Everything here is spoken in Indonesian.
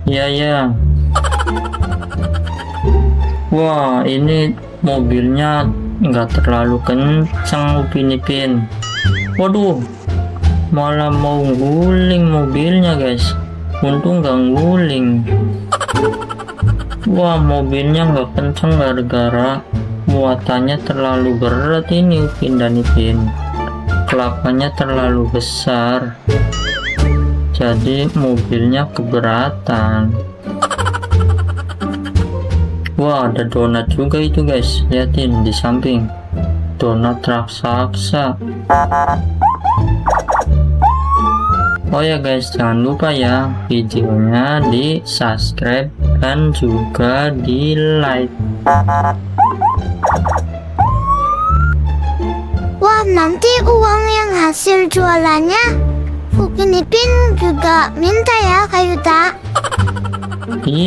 Iya ya. Wah, ini mobilnya nggak terlalu kencang Upin Ipin. Waduh, malah mau guling mobilnya guys. Untung nggak guling. Wah, mobilnya nggak kencang gara-gara muatannya terlalu berat ini Upin dan Ipin. Kelapanya terlalu besar, jadi mobilnya keberatan. Wah, ada donat juga itu guys, liatin di samping, donat raksasa. Oh ya guys, jangan lupa ya videonya di subscribe dan juga di like. Wah, nanti uang yang hasil jualannya Upin Ipin juga minta ya Kak Yuta. Iya.